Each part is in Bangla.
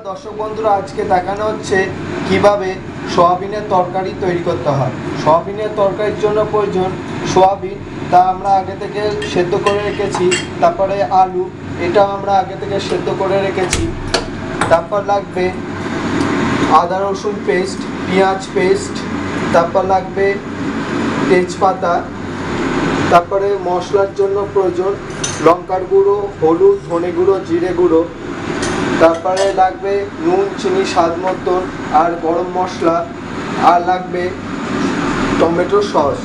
দর্শক বন্ধুরা আজকে দেখানো হচ্ছে কিভাবে সোয়াবিনের তরকারি তৈরি করতে হয়। সোয়াবিনের তরকারির জন্য প্রয়োজন সোয়াবিন, তা আমরা আগে থেকে সেদ্ধ করে রেখেছি। তারপরে আলু, এটা আমরা আগে থেকে সেদ্ধ করে রেখেছি। তারপর লাগবে আদা রসুন পেস্ট, পেঁয়াজ পেস্ট, তারপর লাগবে তেজপাতা। তারপরে মশলার জন্য প্রয়োজন লঙ্কার গুঁড়ো, হলুদ, ধনে গুঁড়ো, জিরে গুঁড়ো। তারপরে লাগবে নুন, চিনি স্বাদ মতন, আর গরম মশলা, আর লাগবে টমেটো সস।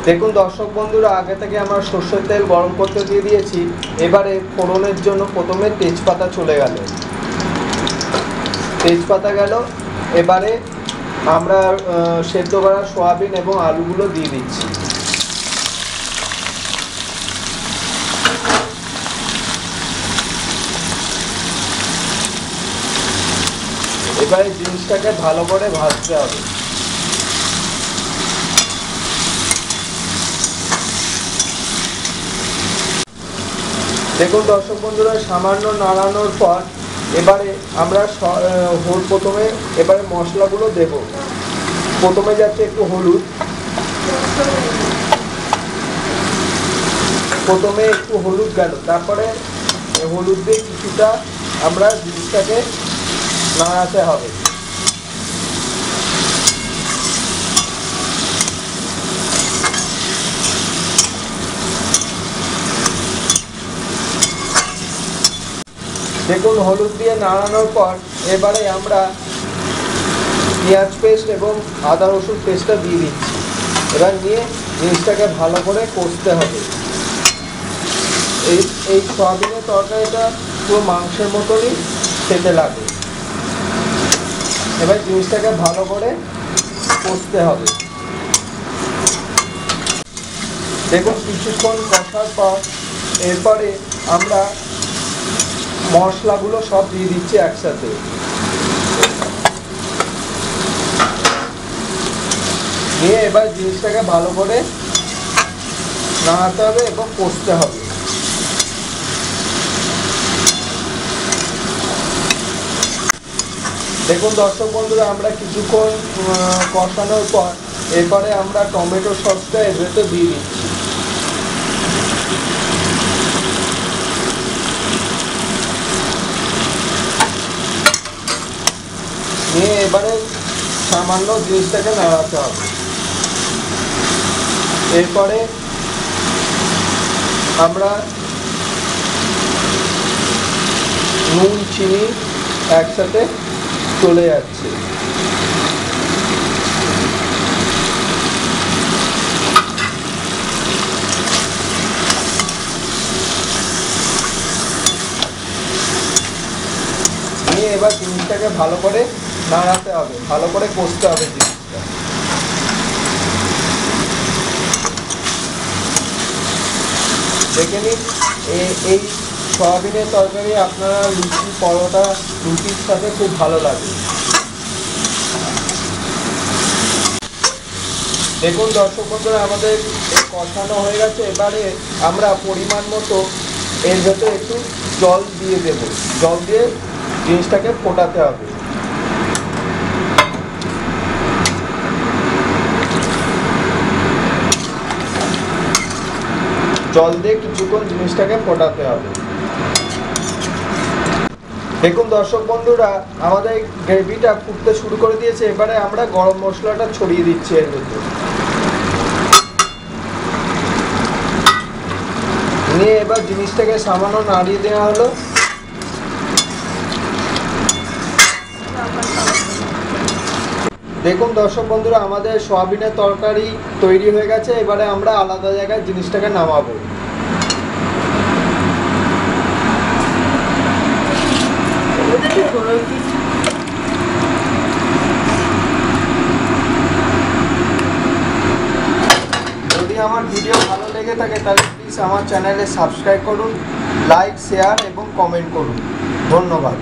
দেখুন দর্শক বন্ধুরা, আগে থেকে আমরা সর্ষের তেল গরম করতে দিয়ে দিয়েছি। এবারে ফোড়নের জন্য প্রথমে তেজপাতা চলে গেল, তেজপাতা গেল। এবারে আমরা সেদ্ধ করা সয়াবিন এবং আলুগুলো দিয়ে দিচ্ছি। এবারে জিনিসটাকে ভালো করে ভাজতে হবে। দেখুন দর্শক বন্ধুরা, সামান্য নাড়ানোর পর এবারে আমরা প্রথমে এবারে মশলাগুলো দেব। প্রথমে যাচ্ছে একটু হলুদ, প্রথমে একটু হলুদ গেল। তারপরে হলুদ দিয়ে কিছুটা আমরা জিনিসটাকে নাড়াতে হবে। দেখুন হলুদ দিয়ে নাড়ানোর পর এবারে আমরা পেঁয়াজ পেস্ট এবং আদা রসুন পেস্টটা দিয়ে দিচ্ছি। এবার নিয়ে জিনিসটাকে ভালো করে কষতে হবে। এই সয়াবিনের তরকারিটা পুরো মাংসের মতনই খেতে লাগে। এবার জিনিসটাকে ভালো করে কষতে হবে। দেখুন কিছুক্ষণ কষার পর এরপরে আমরা মশলাগুলো সব দিয়ে দিচ্ছি একসাথে। নিয়ে এবার জিনিসটাকে ভালো করে নাড়াতে হবে এবং কষতে হবে। দেখুন দর্শক বন্ধুরা, আমরা কিছুক্ষণ কষানোর পর এরপরে আমরা টমেটো সসটা এর ভেতর দিয়ে দিচ্ছি। নিয়ে এবারে সামান্য জিনিসটাকে নাড়াতে হবে। এরপরে আমরা নুন চিনি একসাথে চলে যাচ্ছে। নিয়ে এবার জিনিসটাকে ভালো করে নাড়াতে হবে, ভালো করে কষতে হবে জিনিসটা। দেখে নিন, এই সয়াবিনের তরকারি আপনারা লুচি, পরোটা, রুটির সাথে খুব ভালো লাগে। দেখুন দর্শক বন্ধুরা, আমাদের কষানো হয়ে গেছে। এবারে আমরা পরিমাণ মতো এর ভেতরে একটু জল দিয়ে দেব। জল দিয়ে জিনিসটাকে ফোটাতে হবে। জল দিয়ে কিছুক্ষণ জিনিসটাকে ফোটাতে হবে। দেখুন দর্শক বন্ধুরা, আমাদের গ্রেভিটা ফুটতে শুরু করে দিয়েছে। এবারে আমরা গরম মশলাটা ছড়িয়ে দিচ্ছি এর ভেতর। নিয়ে এবার জিনিসটাকে সামান্য নাড়িয়ে দেওয়া হলো। দেখুন দর্শক বন্ধুরা, আমাদের সয়াবিনের তরকারি তৈরি হয়ে গেছে। এবারে আমরা আলাদা জায়গায় জিনিসটাকে নামাবো। যদি আমার ভিডিও ভালো লেগে থাকে তাহলে প্লিজ আমার চ্যানেলে সাবস্ক্রাইব করুন, লাইক, শেয়ার এবং কমেন্ট করুন। ধন্যবাদ।